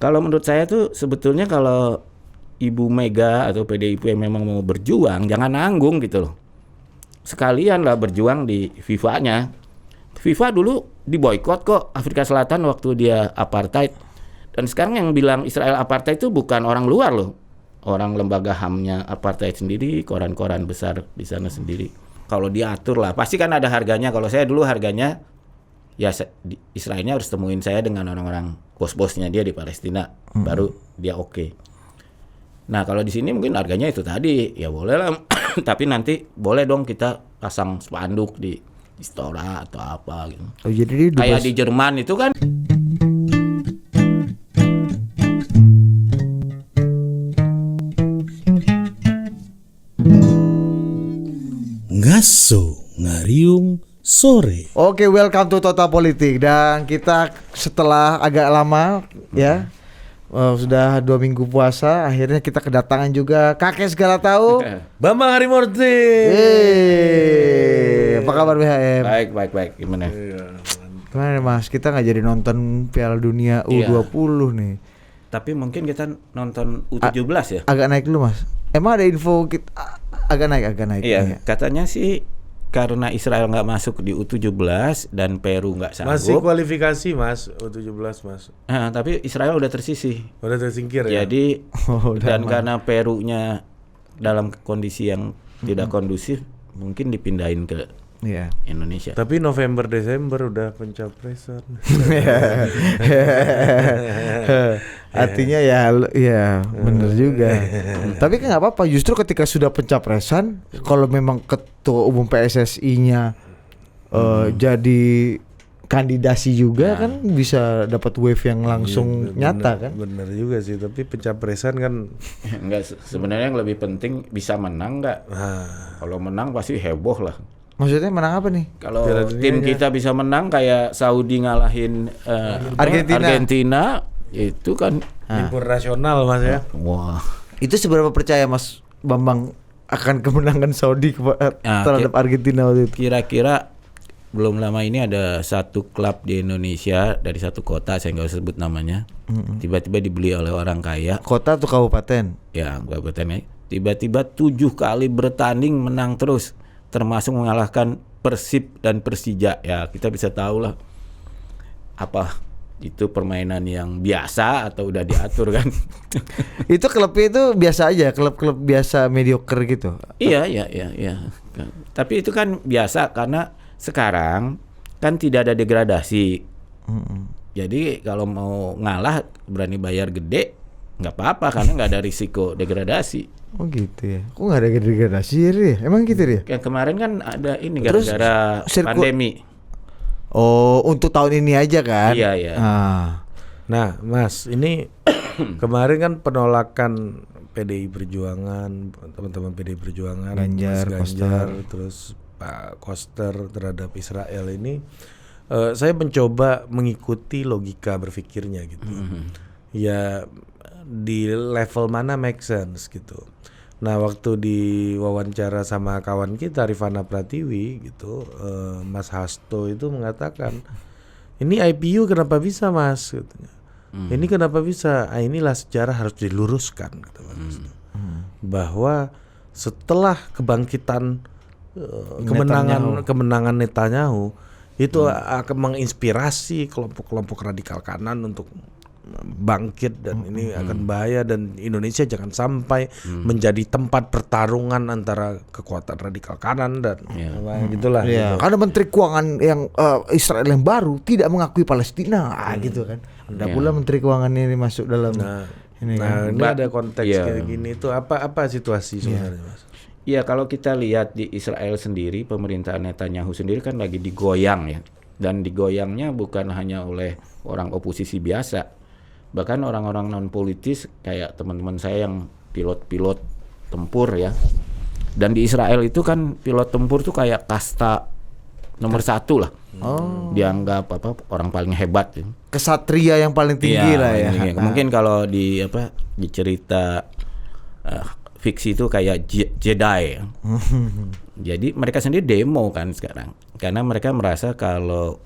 Kalau menurut saya tuh sebetulnya kalau Ibu Mega atau PDIP memang mau berjuang, jangan nanggung gitu loh. Sekalian lah berjuang di FIFA-nya. FIFA dulu diboikot kok Afrika Selatan waktu dia apartheid. Dan sekarang yang bilang Israel apartheid itu bukan orang luar loh. Orang lembaga HAM-nya apartheid sendiri, koran-koran besar di sana sendiri. Kalau diatur lah, pasti kan ada harganya. Kalau saya dulu harganya, ya Israelnya harus temuin saya dengan orang-orang bos-bosnya dia di Palestina, baru dia oke. Nah kalau di sini mungkin harganya itu tadi, ya boleh lah. Tapi nanti boleh dong kita pasang spanduk di Istora atau apa gitu. Oh, jadi kayak di Jerman itu kan. Ngaso ngariung sore. Oke, welcome to Total Politik. Dan kita setelah agak lama ya, sudah 2 minggu puasa, akhirnya kita kedatangan juga kakek segala tahu, Bambang Harimurti. Apa kabar BHM? Baik. Gimana? Gimana Mas? Kita nggak jadi nonton Piala Dunia U20 nih. Tapi mungkin kita nonton U17 ya? Agak naik dulu Mas. Emang ada info kita agak naik. Iya, katanya sih karena Israel nggak masuk di U17 dan Peru nggak sanggup. Masih kualifikasi Mas, U17 Mas. Tapi Israel udah tersisih. Udah tersingkir ya. Jadi dan karena Perunya dalam kondisi yang tidak kondusif, mungkin dipindahin ke Indonesia. Tapi November Desember udah pencapresan. Artinya ya bener juga. Tapi kan nggak apa-apa. Justru ketika sudah pencapresan, kalau memang ketua umum PSSI-nya jadi kandidasi juga kan bisa dapat wave yang langsung nyata kan. Bener juga sih. Tapi pencapresan kan enggak, sebenarnya yang lebih penting bisa menang nggak. Kalau menang pasti heboh lah. Maksudnya menang apa nih? Kalau tim kita bisa menang kayak Saudi ngalahin Argentina itu kan libur nasional Mas ya. Wah. Itu seberapa percaya Mas Bambang akan kemenangan Saudi terhadap Argentina waktu itu? Kira-kira belum lama ini ada satu klub di Indonesia dari satu kota, saya nggak usah sebut namanya, tiba-tiba dibeli oleh orang kaya. Kota atau kabupaten? Ya kabupaten. Tiba-tiba 7 kali bertanding menang terus, termasuk mengalahkan Persib dan Persija. Ya kita bisa tahu lah apa itu permainan yang biasa atau udah diatur kan. Itu klubnya itu biasa aja, klub-klub biasa mediocre gitu. Iya. Tapi itu kan biasa karena sekarang kan tidak ada degradasi. Jadi kalau mau ngalah berani bayar gede nggak apa-apa karena nggak ada risiko degradasi. Oh gitu ya. Kok nggak ada degradasi ya? Emang gitu ya? Yang kemarin kan ada ini gara-gara pandemi. Oh, untuk tahun ini aja kan? Iya. Nah, Mas, ini kemarin kan penolakan PDI Perjuangan, teman-teman PDI Perjuangan, Ganjar, terus Pak Koster terhadap Israel ini, saya mencoba mengikuti logika berpikirnya gitu. Ya di level mana make sense gitu. Nah waktu diwawancara sama kawan kita Rifana Pratiwi gitu, Mas Hasto itu mengatakan ini IPU kenapa bisa Mas katanya. Ini kenapa bisa? Inilah sejarah harus diluruskan kata Mas Hasto. Bahwa setelah kebangkitan kemenangan Netanyahu itu akan menginspirasi kelompok-kelompok radikal kanan untuk bangkit dan ini akan bahaya dan Indonesia jangan sampai menjadi tempat pertarungan antara kekuatan radikal kanan dan gitulah. Gitu. Karena Menteri Keuangan yang Israel yang baru tidak mengakui Palestina, gitu kan. Ada pula Menteri Keuangan ini masuk dalam ini ada konteks kayak gini itu apa situasi sebenarnya Mas? Iya kalau kita lihat di Israel sendiri pemerintahan Netanyahu sendiri kan lagi digoyang ya, dan digoyangnya bukan hanya oleh orang oposisi biasa. Bahkan orang-orang non politis kayak teman-teman saya yang pilot-pilot tempur ya. Dan di Israel itu kan pilot tempur tuh kayak kasta nomor 1 lah. Dianggap orang paling hebat ya. Kesatria yang paling tinggi lah ya. Mungkin kalau di cerita fiksi itu kayak Jedi ya. Jadi mereka sendiri demo kan sekarang. Karena mereka merasa kalau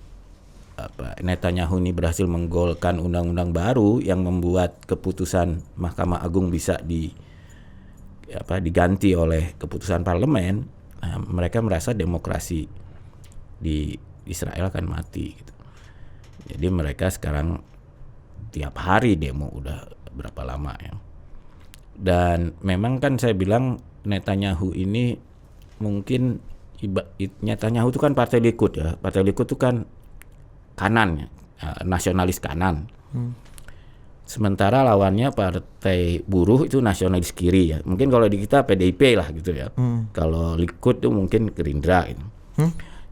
Netanyahu ini berhasil menggolkan undang-undang baru yang membuat keputusan Mahkamah Agung bisa diganti oleh keputusan parlemen, mereka merasa demokrasi di Israel akan mati gitu. Jadi mereka sekarang tiap hari demo, udah berapa lama ya. Dan memang kan saya bilang Netanyahu ini mungkin Netanyahu itu kan partai Likud ya. Partai Likud itu kan kanan ya, nasionalis kanan. Sementara lawannya partai buruh itu nasionalis kiri ya. Mungkin kalau di kita PDIP lah gitu ya. Kalau Likud itu mungkin Gerindra gitu.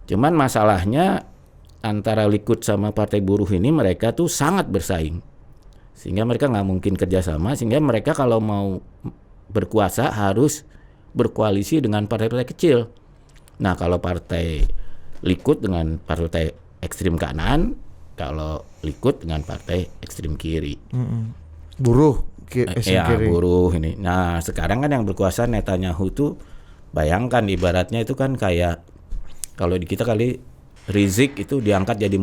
Cuman masalahnya antara Likud sama partai buruh ini mereka tuh sangat bersaing. Sehingga mereka nggak mungkin kerjasama. Sehingga mereka kalau mau berkuasa harus berkoalisi dengan partai-partai kecil. Nah kalau partai Likud dengan partai ekstrim kanan, kalau Likud dengan partai ekstrim kiri. Buruh ekstrim kiri. Buruh ini. Nah sekarang kan yang berkuasa Netanyahu tuh, bayangkan ibaratnya itu kan kayak kalau di kita kali Rizik itu diangkat jadi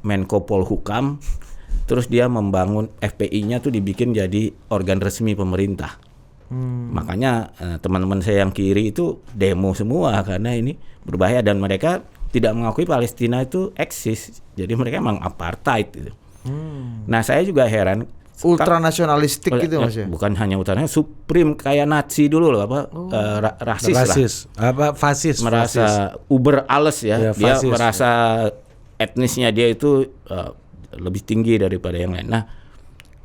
Menko Polhukam, terus dia membangun FPI-nya tuh dibikin jadi organ resmi pemerintah. Makanya teman-teman saya yang kiri itu demo semua karena ini berbahaya dan mereka tidak mengakui Palestina itu eksis. Jadi mereka emang apartheid gitu. Nah saya juga heran. Ultranasionalistik gitu Mas ya? Bukan hanya ultranasional, supreme kayak Nazi dulu loh, rasis lah. Fasis. Merasa uber alles ya. Dia fasis, merasa etnisnya dia itu lebih tinggi daripada yang lain. Nah,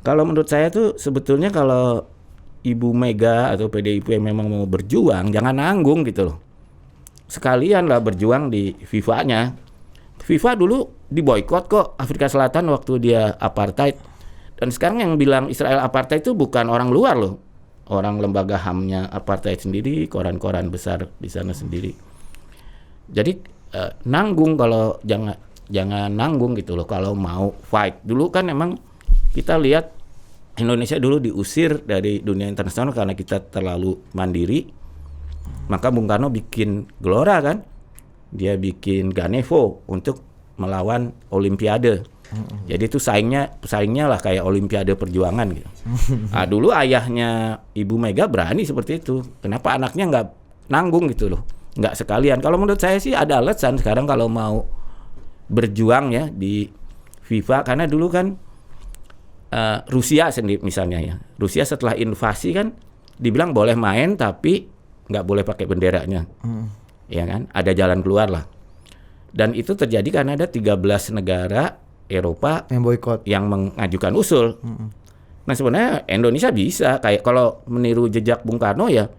kalau menurut saya tuh sebetulnya kalau Ibu Mega atau PDIP memang mau berjuang, jangan nanggung gitu loh. Sekalian lah berjuang di FIFA-nya. FIFA dulu diboikot kok Afrika Selatan waktu dia apartheid. Dan sekarang yang bilang Israel apartheid itu bukan orang luar loh. Orang lembaga HAM-nya apartheid sendiri, koran-koran besar di sana sendiri. Jadi nanggung, kalau jangan nanggung gitu loh kalau mau fight. Dulu kan emang kita lihat Indonesia dulu diusir dari dunia internasional karena kita terlalu mandiri. Maka Bung Karno bikin Gelora kan. Dia bikin Ganevo untuk melawan Olimpiade. Jadi itu saingnya lah kayak Olimpiade Perjuangan gitu. Dulu ayahnya Ibu Mega berani seperti itu. Kenapa anaknya nggak nanggung gitu loh? Nggak sekalian. Kalau menurut saya sih ada alasan sekarang kalau mau berjuang ya di FIFA, karena dulu kan Rusia sendiri misalnya ya. Rusia setelah invasi kan dibilang boleh main tapi nggak boleh pakai benderanya. Ya kan? Ada jalan keluar lah. Dan itu terjadi karena ada 13 negara Eropa yang boikot, yang mengajukan usul. Nah sebenarnya Indonesia bisa kayak kalau meniru jejak Bung Karno ya,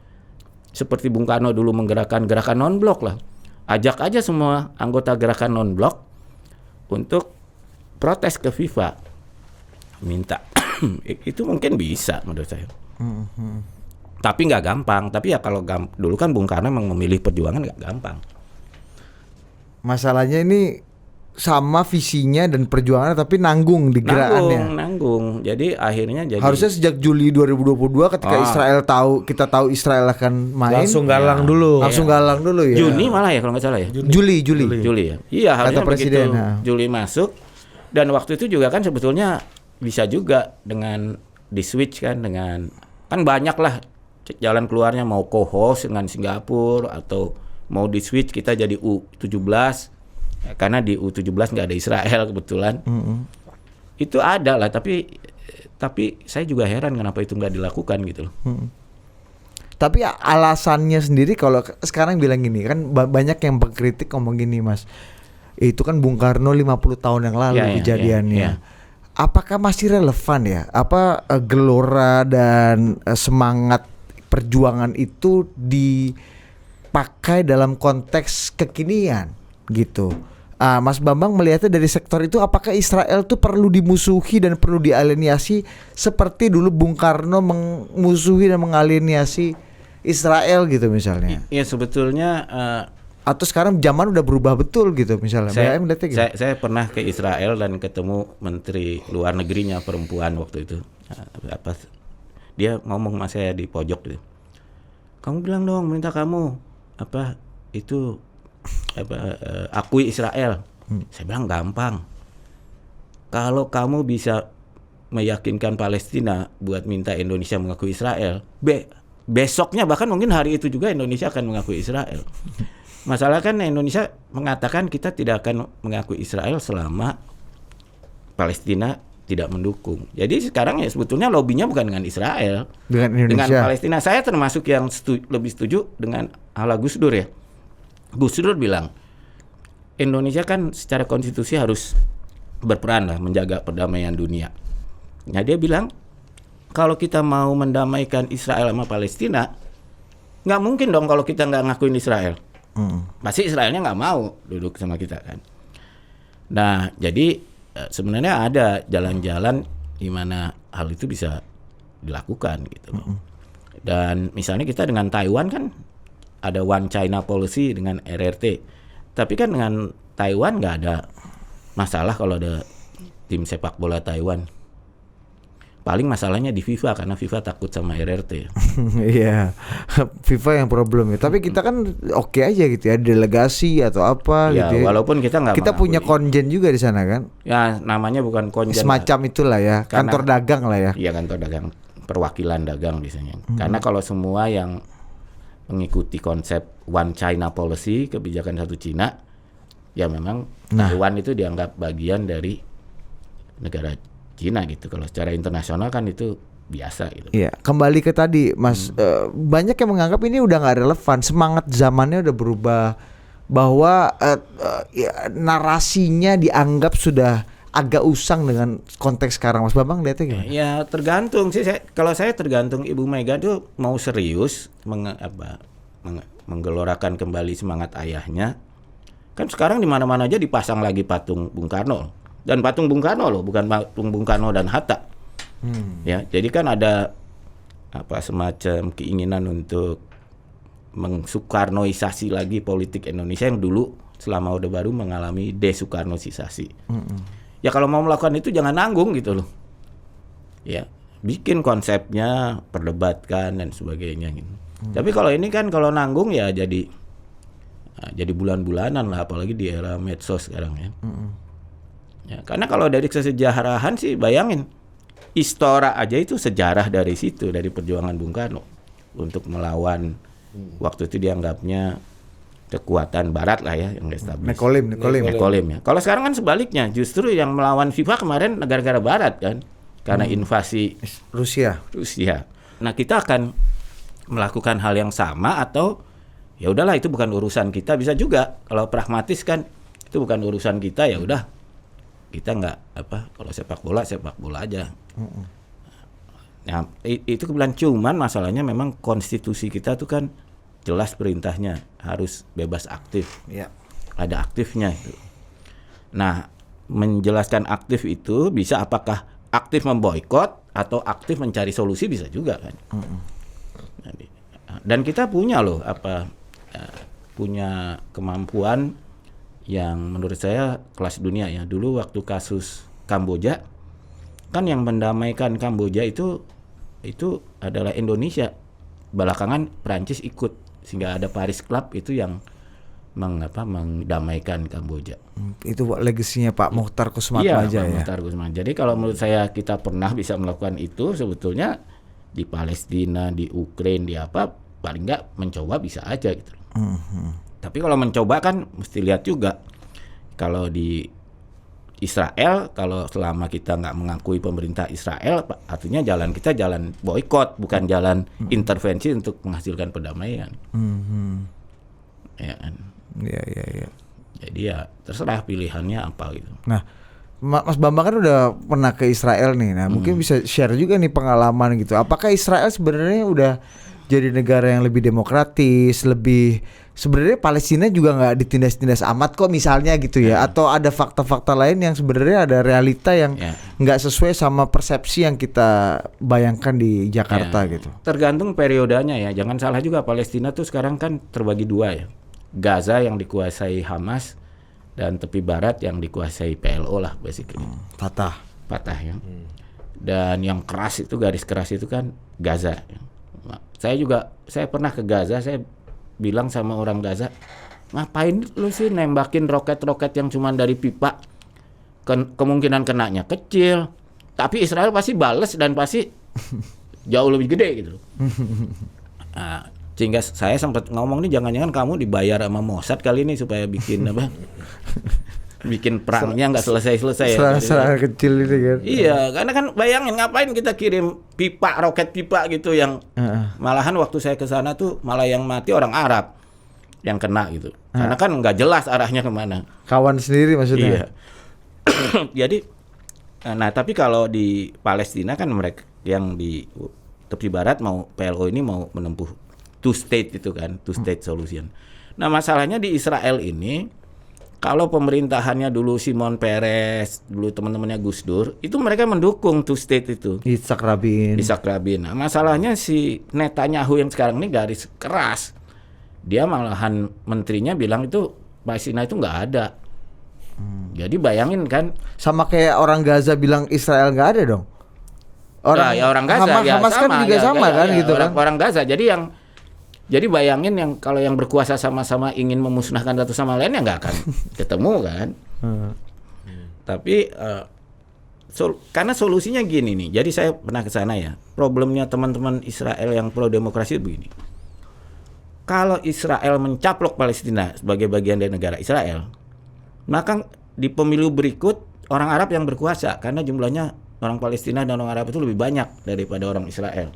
seperti Bung Karno dulu menggerakkan gerakan non-blok lah. Ajak aja semua anggota gerakan non-blok untuk protes ke FIFA, minta itu mungkin bisa menurut saya. Tapi nggak gampang. Tapi ya kalau dulu kan Bung Karno memang memilih perjuangan nggak gampang. Masalahnya ini sama visinya dan perjuangannya tapi nanggung di gerakannya. Nanggung. Jadi akhirnya harusnya sejak Juli 2022 ketika kita tahu Israel akan main langsung galang dulu. Galang dulu ya. Juni malah ya kalau nggak salah ya. Juli ya. Iya, harusnya presiden, begitu Juli masuk. Dan waktu itu juga kan sebetulnya bisa juga dengan di switch kan banyak lah jalan keluarnya, mau co-host dengan Singapura atau mau di switch kita jadi U17. Karena di U17 nggak ada Israel kebetulan. Itu ada lah, tapi saya juga heran kenapa itu nggak dilakukan gitu loh. Tapi alasannya sendiri kalau sekarang bilang gini kan, banyak yang berkritik ngomong gini Mas, itu kan Bung Karno 50 tahun yang lalu kejadiannya. Apakah masih relevan ya? Apa gelora dan semangat perjuangan itu dipakai dalam konteks kekinian gitu? Mas Bambang melihatnya dari sektor itu, apakah Israel tuh perlu dimusuhi dan perlu dialienasi seperti dulu Bung Karno memusuhi dan mengalienasi Israel gitu misalnya? Ya sebetulnya atau sekarang zaman udah berubah betul gitu misalnya. Saya pernah ke Israel dan ketemu Menteri Luar Negerinya perempuan waktu itu. Dia ngomong sama saya di pojok gitu. Kamu bilang dong, minta kamu akui Israel. Saya bilang gampang. kalau kamu bisa meyakinkan Palestina buat minta Indonesia mengakui Israel, besoknya bahkan mungkin hari itu juga Indonesia akan mengakui Israel. Masalah kan Indonesia mengatakan kita tidak akan mengakui Israel selama Palestina tidak mendukung. Jadi sekarang ya sebetulnya lobbynya bukan dengan Israel, dengan Indonesia, dengan Palestina. Saya termasuk yang lebih setuju dengan ala Gus Dur ya. Gus Dur bilang Indonesia kan secara konstitusi harus berperan lah menjaga perdamaian dunia. Nah dia bilang kalau kita mau mendamaikan Israel sama Palestina, nggak mungkin dong kalau kita nggak ngakuin Israel. Pasti Israelnya nggak mau duduk sama kita kan. Nah jadi sebenarnya ada jalan-jalan di mana hal itu bisa dilakukan gitu loh. Dan misalnya kita dengan Taiwan kan ada One China Policy dengan RRT. Tapi kan dengan Taiwan nggak ada masalah kalau ada tim sepak bola Taiwan. Paling masalahnya di FIFA karena FIFA takut sama RRT. Iya, FIFA yang problem ya. Tapi kita kan oke aja gitu ya, delegasi atau apa Ya, gitu. Ya. walaupun kita nggak Kita mengakui. punya konjen juga di sana kan. Ya namanya bukan konjen. Semacam itulah ya, Karena- kantor dagang lah ya. Iya kantor dagang, perwakilan dagang biasanya. Karena kalau semua yang mengikuti konsep One China Policy, kebijakan satu Cina, ya memang Taiwan itu dianggap bagian dari negara Cina gitu. Kalau secara internasional kan itu biasa gitu. Iya, kembali ke tadi Mas, banyak yang menganggap ini udah nggak relevan, semangat zamannya udah berubah, bahwa ya, narasinya dianggap sudah agak usang dengan konteks sekarang. Mas Bambang lihatnya gimana? Ya tergantung sih. Kalau saya tergantung Ibu Mega tuh mau serius menggelorakan kembali semangat ayahnya. Kan sekarang di mana-mana aja dipasang lagi patung Bung Karno. Dan patung Bung Karno loh, bukan patung Bung Karno dan Hatta. Ya, jadi kan ada semacam keinginan untuk mengsukarnoisasi lagi politik Indonesia yang dulu selama Orde Baru mengalami desukarnosisasi. Ya kalau mau melakukan itu jangan nanggung gitu loh. Ya, bikin konsepnya, perdebatkan dan sebagainya gitu. Tapi kalau ini kan kalau nanggung ya jadi bulan-bulanan lah, apalagi di era medsos sekarang ya. Ya, karena kalau dari kesejarahan sih bayangin Istora aja itu sejarah dari situ, dari perjuangan Bung Karno untuk melawan waktu itu dianggapnya kekuatan Barat lah ya yang establis. Nekolim ya. Kalau sekarang kan sebaliknya, justru yang melawan FIFA kemarin negara-negara Barat kan, karena invasi Rusia. Nah kita akan melakukan hal yang sama atau ya udahlah itu bukan urusan kita, bisa juga kalau pragmatis kan itu bukan urusan kita, ya udah kita nggak kalau sepak bola aja. Nah itu kebetulan, cuman masalahnya memang konstitusi kita tuh kan jelas perintahnya harus bebas aktif. Ya. Ada aktifnya itu. Nah menjelaskan aktif itu bisa apakah aktif memboikot atau aktif mencari solusi, bisa juga kan. Dan kita punya loh punya kemampuan yang menurut saya kelas dunia ya. Dulu waktu kasus Kamboja kan yang mendamaikan Kamboja itu adalah Indonesia. Belakangan Prancis ikut sehingga ada Paris Club itu yang mendamaikan Kamboja. Itu legasinya Pak Muchtar Iya, Kussumatmaja ya. Pak Muchtar Kussumatmaja. Jadi kalau menurut saya kita pernah bisa melakukan itu, sebetulnya di Palestina, di Ukraina, di apa paling nggak mencoba bisa aja gitu. Tapi kalau mencoba kan mesti lihat juga. Kalau di Israel, kalau selama kita nggak mengakui pemerintah Israel, artinya jalan kita jalan boikot, bukan jalan intervensi untuk menghasilkan perdamaian. Ya kan? Iya. Jadi ya terserah pilihannya apa gitu. Nah, Mas Bambang kan udah pernah ke Israel nih. Nah, mungkin bisa share juga nih pengalaman gitu. Apakah Israel sebenarnya udah jadi negara yang lebih demokratis, lebih sebenarnya Palestina juga nggak ditindas-tindas amat kok misalnya gitu ya? Atau ada fakta-fakta lain yang sebenarnya ada realita yang nggak sesuai sama persepsi yang kita bayangkan di Jakarta gitu? Tergantung periodenya ya. Jangan salah juga, Palestina tuh sekarang kan terbagi dua ya. Gaza yang dikuasai Hamas dan tepi barat yang dikuasai PLO lah basically. Fatah ya. Dan yang keras itu, garis keras itu kan Gaza. Saya pernah ke Gaza, saya bilang sama orang Gaza, ngapain lu sih nembakin roket-roket yang cuma dari pipa? kemungkinan kenanya kecil. Tapi Israel pasti bales dan pasti jauh lebih gede gitu. Nah, sehingga saya sempat ngomong nih, jangan-jangan kamu dibayar sama Mossad kali ini supaya bikin apa? Bikin perangnya nggak selesai-selesai ya. Serangan kecil itu kan. Iya, karena kan bayangin ngapain kita kirim pipa, roket pipa gitu yang malahan waktu saya ke sana tuh malah yang mati orang Arab yang kena gitu. Karena kan nggak jelas arahnya kemana. Kawan sendiri maksudnya. Iya. Jadi, nah tapi kalau di Palestina kan mereka yang di tepi barat mau PLO ini mau menempuh two state itu kan, two state solution. Nah masalahnya di Israel ini, kalau pemerintahannya dulu Shimon Peres, dulu teman-temannya Gus Dur, itu mereka mendukung two state itu. Yitzhak Rabin. Nah, masalahnya si Netanyahu yang sekarang ini garis keras. Dia malahan menterinya bilang itu Palestina itu nggak ada. Jadi bayangin kan. Sama kayak orang Gaza bilang Israel nggak ada dong. Orang Gaza Hamas kan juga sama kan gitu kan. Orang Gaza. Jadi bayangin yang kalau yang berkuasa sama-sama ingin memusnahkan satu sama lain ya nggak akan ketemu kan. Tapi karena solusinya gini nih. Jadi saya pernah ke sana ya. Problemnya teman-teman Israel yang pro demokrasi begini. Kalau Israel mencaplok Palestina sebagai bagian dari negara Israel, maka di pemilu berikut orang Arab yang berkuasa karena jumlahnya orang Palestina dan orang Arab itu lebih banyak daripada orang Israel.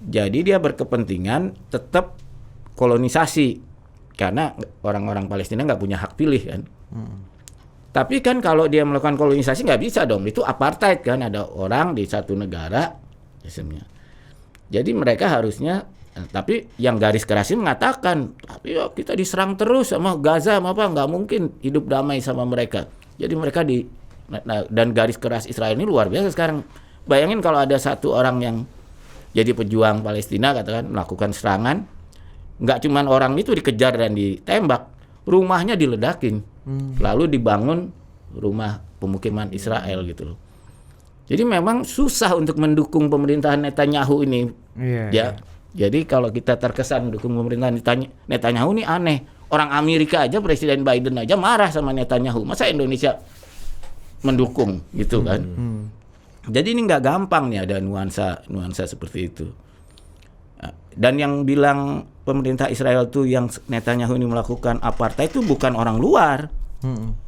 Jadi dia berkepentingan tetap kolonisasi karena orang-orang Palestina nggak punya hak pilih kan. Tapi kan kalau dia melakukan kolonisasi nggak bisa dong, itu apartheid kan, ada orang di satu negara sistemnya. Jadi mereka harusnya, tapi yang garis kerasnya mengatakan, tapi kita diserang terus sama Gaza sama apa, nggak mungkin hidup damai sama mereka. Jadi mereka dan garis keras Israel ini luar biasa sekarang. Bayangin kalau ada satu orang yang jadi pejuang Palestina katakan melakukan serangan, nggak cuman orang itu dikejar dan ditembak, rumahnya diledakin, lalu dibangun rumah pemukiman Israel gitu loh. Jadi memang susah untuk mendukung pemerintahan Netanyahu ini. Jadi kalau kita terkesan mendukung pemerintahan Netanyahu ini aneh. Orang Amerika aja, Presiden Biden aja marah sama Netanyahu. Masa Indonesia mendukung gitu kan? Jadi ini nggak gampang nih ada nuansa seperti itu. Dan yang bilang pemerintah Israel tuh yang Netanyahu ini melakukan apartheid itu bukan orang luar,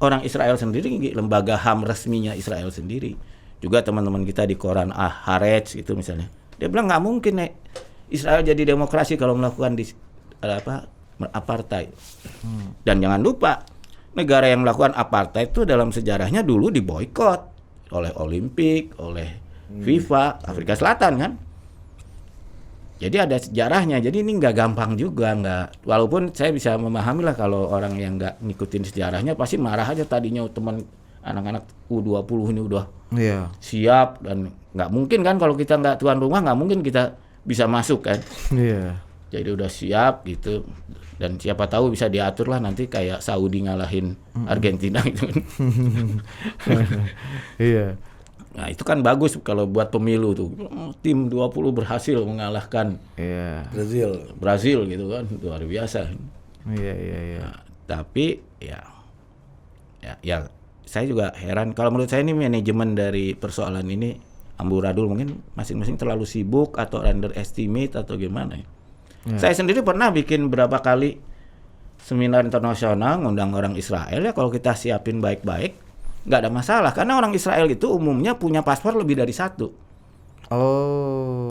orang Israel sendiri, lembaga HAM resminya Israel sendiri. Juga teman-teman kita di koran Haaretz gitu misalnya, dia bilang nggak mungkin Israel jadi demokrasi kalau melakukan apartheid. Dan jangan lupa negara yang melakukan apartheid itu dalam sejarahnya dulu diboikot oleh Olimpik, oleh FIFA, Afrika Selatan kan. Jadi ada sejarahnya. Jadi ini nggak gampang juga, nggak. Walaupun saya bisa memahami lah kalau orang yang nggak ngikutin sejarahnya pasti marah aja tadinya teman anak-anak U20 ini udah siap dan nggak mungkin kan kalau kita nggak tuan rumah nggak mungkin kita bisa masuk kan. Jadi udah siap gitu. Dan siapa tahu bisa diatur lah nanti kayak Saudi ngalahin Argentina gitu kan. Nah itu kan bagus kalau buat pemilu tuh. Tim 20 berhasil mengalahkan Brazil gitu kan. Luar biasa. Nah, tapi ya saya juga heran. Kalau menurut saya ini manajemen dari persoalan ini amburadul, mungkin masing-masing terlalu sibuk atau underestimate atau gimana ya. Saya sendiri pernah bikin berapa kali seminar internasional ngundang orang Israel ya, kalau kita siapin baik-baik nggak ada masalah karena orang Israel itu umumnya punya paspor lebih dari satu.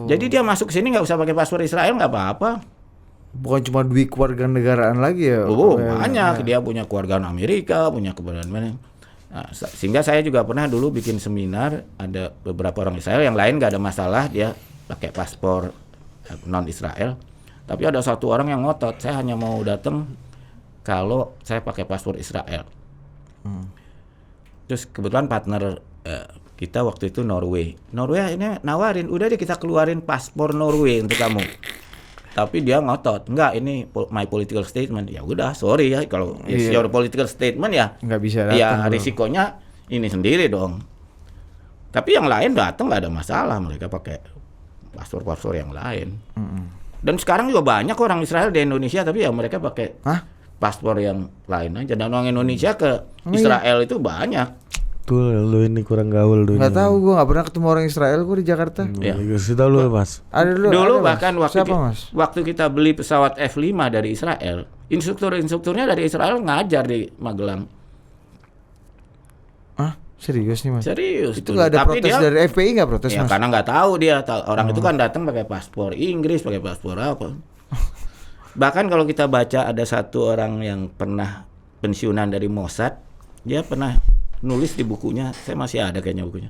Jadi dia masuk ke sini nggak usah pakai paspor Israel nggak apa-apa. Bukan cuma duit keluarga negaraan lagi ya? Banyak. Dia punya keluarga Amerika, punya keberadaan mana. Nah, sehingga saya juga pernah dulu bikin seminar, ada beberapa orang Israel yang lain nggak ada masalah dia pakai paspor non Israel. Tapi ada satu orang yang ngotot, saya hanya mau datang kalau saya pakai paspor Israel. Terus kebetulan partner kita waktu itu Norway ini nawarin, udah deh kita keluarin paspor Norway untuk kamu. Tapi dia ngotot, enggak ini my political statement. Ya udah, sorry ya kalau your political statement ya nggak bisa datang. Ya risikonya ini sendiri dong. Tapi yang lain datang nggak ada masalah, mereka pakai paspor yang lain. Dan sekarang juga banyak orang Israel di Indonesia tapi ya mereka pakai paspor yang lain aja. Dan orang Indonesia ke Israel itu banyak. Tuh lu ini kurang gaul dulu. Nggak tahu, gue nggak pernah ketemu orang Israel gue di Jakarta. Ya. Kasih tahu lu Mas. Ada Dulu ada, Mas. bahkan Siapa, Mas? waktu kita beli pesawat F5 dari Israel, instrukturnya dari Israel ngajar di Magelang. Ah, serius nih, Mas? Serius. Itu nggak ada Tapi protes dia, dari FPI nggak protes, ya Mas? karena nggak tahu dia. Orang itu kan datang pakai paspor Inggris, pakai paspor apa. Bahkan kalau kita baca ada satu orang yang pernah pensiunan dari Mossad, dia pernah nulis di bukunya, saya masih ada kayaknya bukunya.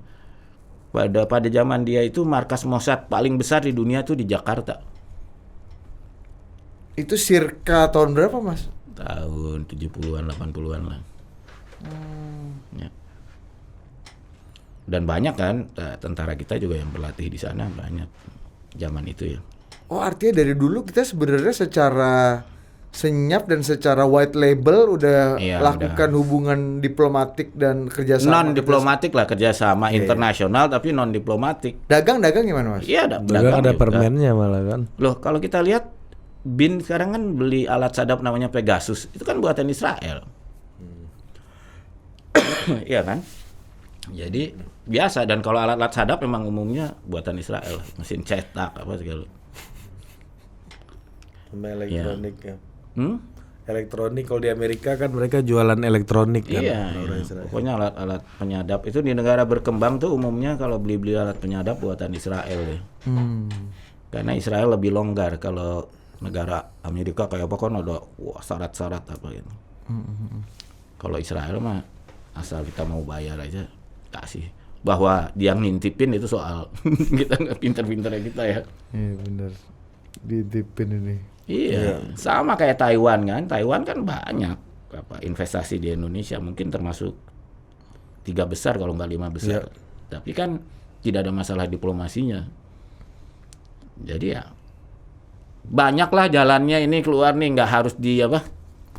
Pada zaman dia itu markas Mossad paling besar di dunia tuh di Jakarta. Itu circa tahun berapa, Mas? Tahun 70-an, 80-an lah. Ya. Dan banyak kan tentara kita juga yang berlatih di sana, banyak zaman itu ya. Oh, artinya dari dulu kita sebenarnya secara senyap dan secara white label udah Iya, lakukan hubungan diplomatik dan kerjasama. Non diplomatik lah, kerjasama internasional tapi non diplomatik. Dagang gimana, Mas? Iya, Dagang ada juga. permennya malah kan. Loh, kalau kita lihat BIN sekarang kan beli alat sadap namanya Pegasus, itu kan buatan Israel. Iya kan? Jadi biasa, dan kalau alat-alat sadap memang umumnya buatan Israel, mesin cetak apa segala. Sama elektronik ya. Elektronik kalau di Amerika kan mereka jualan elektronik kan. Iya, pokoknya alat-alat penyadap itu di negara berkembang tuh umumnya kalau beli-beli alat penyadap buatan Israel deh. Karena Israel lebih longgar. Kalau negara Amerika kayak apa kan ada syarat-syarat apa gitu. Kalau Israel mah asal kita mau bayar aja kasih. Bahwa dia ngintipin itu soal kita nggak pinter-pinternya kita ya. Iya benar. Ditipin ini. Iya, sama kayak Taiwan kan. Taiwan kan banyak investasi di Indonesia, mungkin termasuk 3 besar kalau nggak 5 besar. Tapi kan tidak ada masalah diplomasinya. Jadi ya banyaklah jalannya ini keluar nih, nggak harus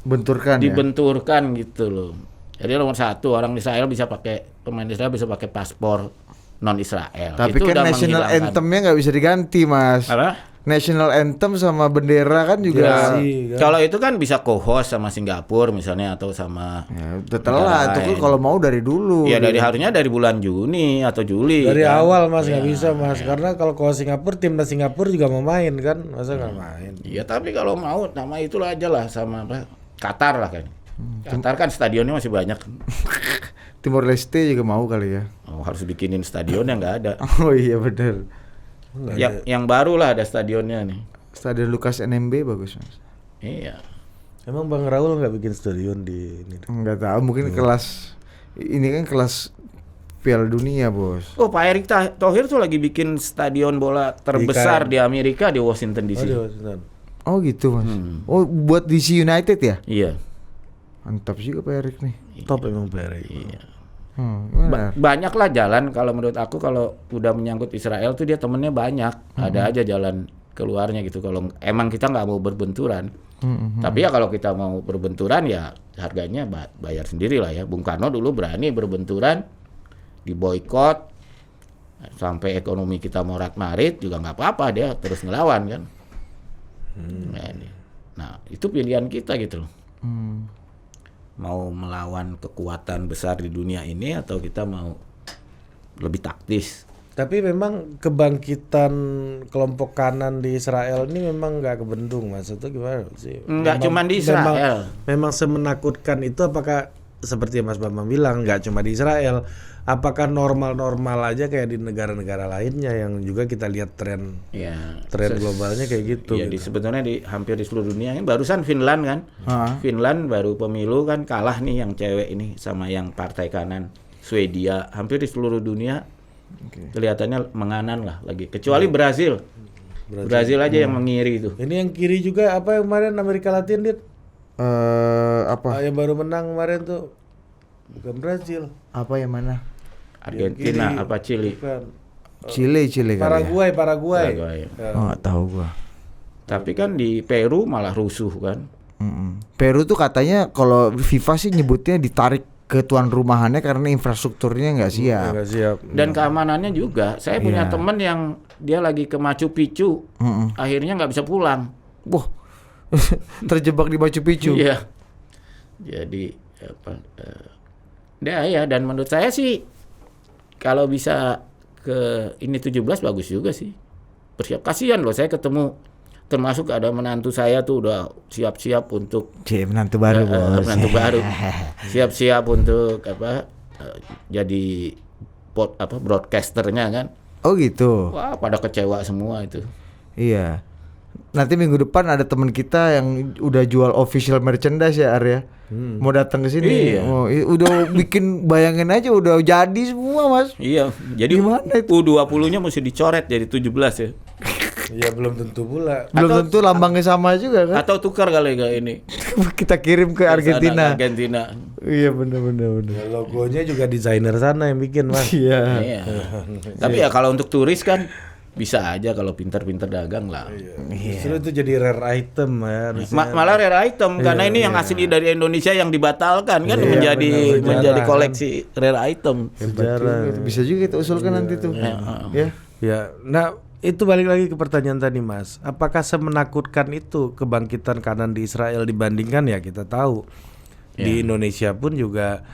Benturkan ya. dibenturkan gitu loh. Jadi nomor satu, orang Israel bisa pemain Israel bisa pakai paspor non Israel. Tapi itu kan udah national menghilangkan. anthem-nya nggak bisa diganti, Mas. Apa? National anthem sama bendera kan juga. Kan? Kalau itu kan bisa co-host sama Singapura misalnya atau sama Ya, udah telat. Itu kan lain. kalau mau dari dulu. Ya harusnya dari bulan Juni atau Juli. Dari kan? awal Mas nggak bisa Mas, karena kalau Singapura, timnas Singapura juga mau main kan, masa nggak main? Iya, tapi kalau mau nama itulah aja lah sama apa? Qatar lah kan. Qatar kan stadionnya masih banyak. Timor Leste juga mau kali ya. Oh, harus bikinin stadion yang nggak ada. Oh iya benar. Yang baru lah ada stadionnya nih. Stadion Lukas NMB bagus, Mas. Iya. Emang Bang Raul nggak bikin stadion di ini? Enggak tahu, mungkin kelas ini kan kelas Piala Dunia, Bos. Oh, Pak Erick Thohir tuh lagi bikin stadion bola terbesar di Amerika di Washington DC. Oh gitu, Mas. Oh, buat DC United ya? Iya. Mantap juga Pak Erick nih. Top emang Pak Erick. Iya. Benar. Banyak lah jalan kalau menurut aku, kalau udah menyangkut Israel tuh dia temennya banyak. Ada aja jalan keluarnya gitu kalau emang kita nggak mau berbenturan. Tapi ya kalau kita mau berbenturan ya harganya bayar sendiri lah ya. Bung Karno dulu berani berbenturan, diboikot sampai ekonomi kita morat-marit juga nggak apa-apa, dia terus ngelawan kan. Nah itu pilihan kita gitu loh. Mau melawan kekuatan besar di dunia ini atau kita mau lebih taktis. Tapi memang kebangkitan kelompok kanan di Israel ini memang nggak kebendung, Mas, itu gimana sih? Nggak cuma di Israel. Memang semenakutkan itu, apakah seperti yang Mas Bambang bilang nggak cuma di Israel, apakah normal-normal aja kayak di negara-negara lainnya yang juga kita lihat tren globalnya kayak gitu. Iya, sebetulnya hampir di seluruh dunia. Ini barusan Finland kan, Finland baru pemilu kan kalah nih yang cewek ini sama yang partai kanan Swedia. Hampir di seluruh dunia kelihatannya menganan lah lagi, kecuali Brazil aja yang mengiri itu. Ini yang kiri juga apa yang kemarin Amerika Latin dia? Apa? Yang baru menang kemarin tuh bukan Brazil. Apa yang mana? Argentina apa Chili? Bukan. Chile kali ya. Paraguay. Oh, nggak tahu gua. Tapi kan di Peru malah rusuh kan. Peru tuh katanya kalau FIFA sih nyebutnya ditarik ke tuan rumahannya karena infrastrukturnya nggak siap. Nggak siap. Dan keamanannya juga. Saya punya teman yang dia lagi ke Machu Picchu, akhirnya nggak bisa pulang. Wah, terjebak di Machu Picchu. Iya. Jadi apa? Ya dan menurut saya sih kalau bisa ke ini 17 bagus juga sih. Bersiap, kasihan loh saya ketemu, termasuk ada menantu saya tuh udah siap-siap untuk menantu baru bos. menantu baru siap-siap untuk jadi broadcasternya kan. Oh gitu. Wah, pada kecewa semua itu. Iya. Nanti minggu depan ada teman kita yang udah jual official merchandise ya Arya. Mau datang ke sini. Iya. Udah bikin, bayangin aja udah jadi semua Mas. Iya, jadi U20-nya mesti dicoret jadi 17 ya. Ya belum tentu pula. Belum tentu lambangnya sama juga kan. Atau tukar kali kayak ini. Kita kirim ke Argentina. Argentina. Iya benar. Ya, logonya juga desainer sana yang bikin Mas. Iya. Iya. Tapi ya kalau untuk turis kan bisa aja kalau pintar-pintar dagang lah. Justru itu jadi rare item ya. Malah rare item karena ini yang asli dari Indonesia yang dibatalkan kan menjadi koleksi rare item. Sejarah. Bisa juga kita usulkan nanti tuh. Ya. Ya, nah itu balik lagi ke pertanyaan tadi Mas. Apakah semenakutkan itu kebangkitan kanan di Israel dibandingkan ya kita tahu di Indonesia pun juga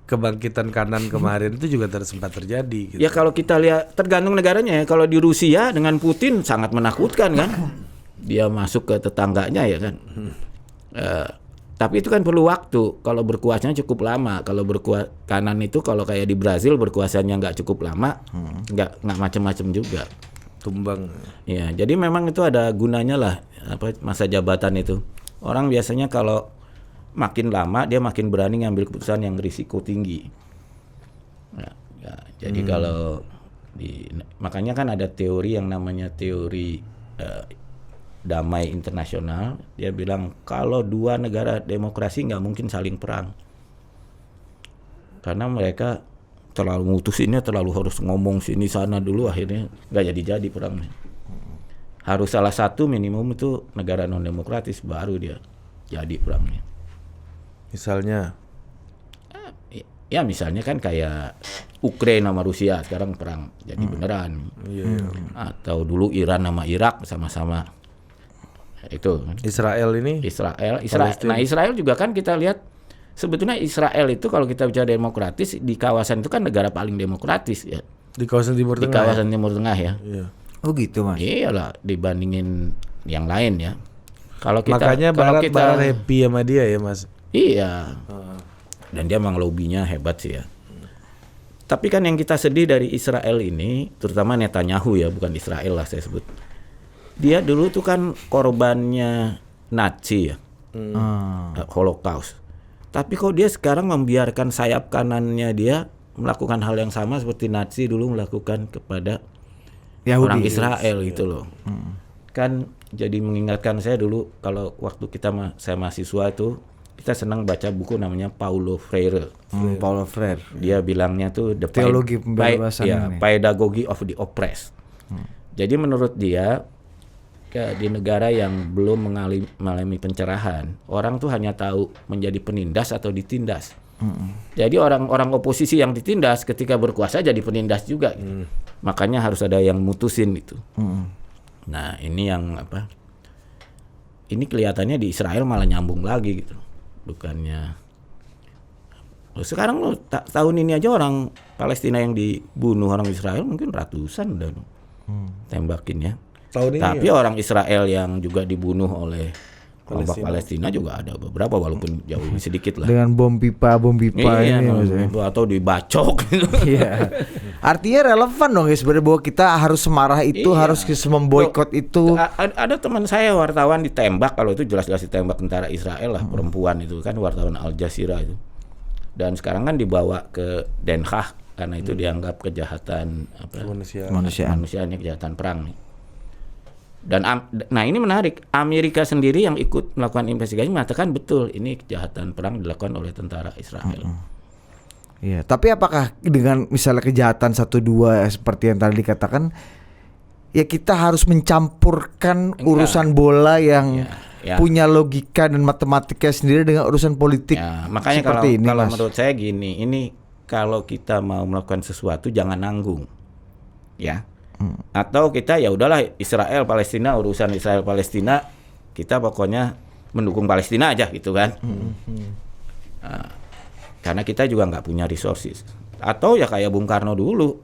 kebangkitan kanan kemarin itu juga sempat terjadi gitu. Ya kalau kita lihat tergantung negaranya ya. Kalau di Rusia dengan Putin sangat menakutkan kan. Dia masuk ke tetangganya ya kan. Tapi itu kan perlu waktu. Kalau berkuasanya cukup lama. Kalau kanan itu kalau kayak di Brazil berkuasanya nggak cukup lama, nggak macam-macam juga. Tumbang. Ya, jadi memang itu ada gunanya lah masa jabatan itu. Orang biasanya kalau makin lama dia makin berani ngambil keputusan yang risiko tinggi. Jadi kalau makanya kan ada teori yang namanya teori damai internasional. Dia bilang kalau dua negara demokrasi nggak mungkin saling perang karena mereka terlalu mutusinnya terlalu harus ngomong sini sana dulu, akhirnya nggak jadi perangnya. Harus salah satu minimum itu negara non demokratis baru dia jadi perangnya. Misalnya ya misalnya kan kayak Ukraina sama Rusia sekarang perang jadi beneran. Atau dulu Iran sama Irak sama-sama itu. Israel. Nah Israel juga kan kita lihat sebetulnya Israel itu kalau kita bicara demokratis di kawasan itu kan negara paling demokratis ya. Di kawasan Timur Tengah. Di kawasan Timur Tengah ya. Iya. Oh gitu Mas. Iyalah dibandingin yang lain ya. Makanya Barat happy sama dia ya Mas. Iya. Dan dia memang lobbynya hebat sih ya. Tapi kan yang kita sedih dari Israel ini, terutama Netanyahu ya, bukan Israel lah saya sebut. Dia dulu tuh kan korbannya Nazi ya, Holocaust. Tapi kok dia sekarang membiarkan sayap kanannya dia melakukan hal yang sama seperti Nazi dulu melakukan kepada Yahudi, orang Israel gitu loh. Kan jadi mengingatkan saya dulu kalau waktu saya mahasiswa itu kita senang baca buku namanya Paulo Freire. Paulo Freire. Dia bilangnya tuh teologi pembebasan pedagogy of the oppressed. Jadi menurut dia di negara yang belum mengalami pencerahan, orang tuh hanya tahu menjadi penindas atau ditindas. Jadi orang-orang oposisi yang ditindas ketika berkuasa jadi penindas juga. Gitu. Makanya harus ada yang mutusin itu. Nah ini yang ini kelihatannya di Israel malah nyambung lagi gitu. Bukannya sekarang tahun ini aja orang Palestina yang dibunuh orang Israel mungkin ratusan udah tembakin ya. Tapi orang Israel yang juga dibunuh oleh kelompok Palestina juga ada beberapa walaupun jauh sedikit lah. Dengan bom pipa iya, ini atau dibacok gitu. Iya. Artinya relevan dong ya sebenarnya bahwa kita harus semarah itu, harus memboikot itu. Ada teman saya wartawan ditembak, kalau itu jelas-jelas ditembak tentara Israel lah, perempuan itu kan wartawan Al Jazeera itu. Dan sekarang kan dibawa ke Den Haag karena itu dianggap kejahatan kemanusiaan, kejahatan perang nih. Dan nah ini menarik, Amerika sendiri yang ikut melakukan investigasi mengatakan betul ini kejahatan perang dilakukan oleh tentara Israel. Iya, tapi apakah dengan misalnya kejahatan 1-2 seperti yang tadi dikatakan, ya kita harus mencampurkan urusan bola yang punya logika dan matematika sendiri dengan urusan politik? Ya, makanya kalau menurut saya gini, ini kalau kita mau melakukan sesuatu jangan nanggung, ya. Atau kita ya udahlah Israel Palestina, urusan Israel Palestina kita pokoknya mendukung Palestina aja gitu kan. Nah, karena kita juga nggak punya resources. Atau ya kayak Bung Karno dulu,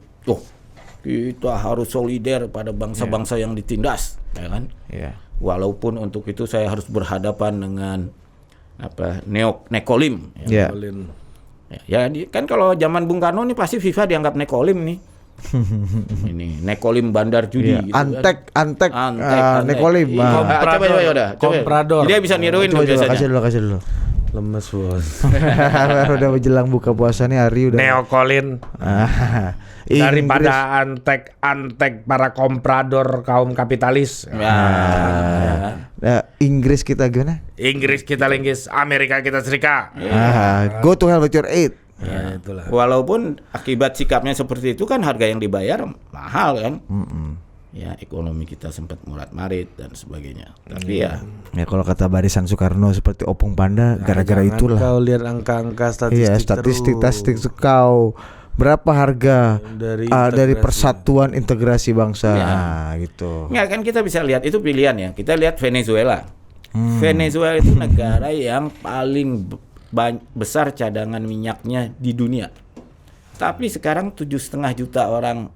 kita harus solider pada bangsa-bangsa yang ditindas, ya kan? Iya. Walaupun untuk itu saya harus berhadapan dengan nekolim. Iya. Kan kalau zaman Bung Karno nih pasti FIFA dianggap nekolim nih. Ini nekolim bandar judi. Iya. Gitu Antek, kan. nekolim. Coba udah. Komprador. Dia bisa niruin tuh Coba biasanya. kasih dulu. Lemes bos. Udah menjelang buka puasa nih Ari udah. Neokolin. Daripada antek para komprador kaum kapitalis. Inggris kita gimana? Inggris kita linggis, Amerika kita serikat. Go to hell with your aid. Ya, itulah. Walaupun akibat sikapnya seperti itu kan harga yang dibayar mahal kan. Ya ekonomi kita sempat murat-marit dan sebagainya. Tapi ya kalau kata Barisan Soekarno seperti opung panda gara-gara itulah. Kau lihat angka-angka statistik. Statistik kau berapa harga dari persatuan integrasi bangsa gitu. Nggak, kan kita bisa lihat itu pilihan ya. Kita lihat Venezuela. Venezuela itu negara yang paling besar cadangan minyaknya di dunia. Tapi sekarang 7,5 juta orang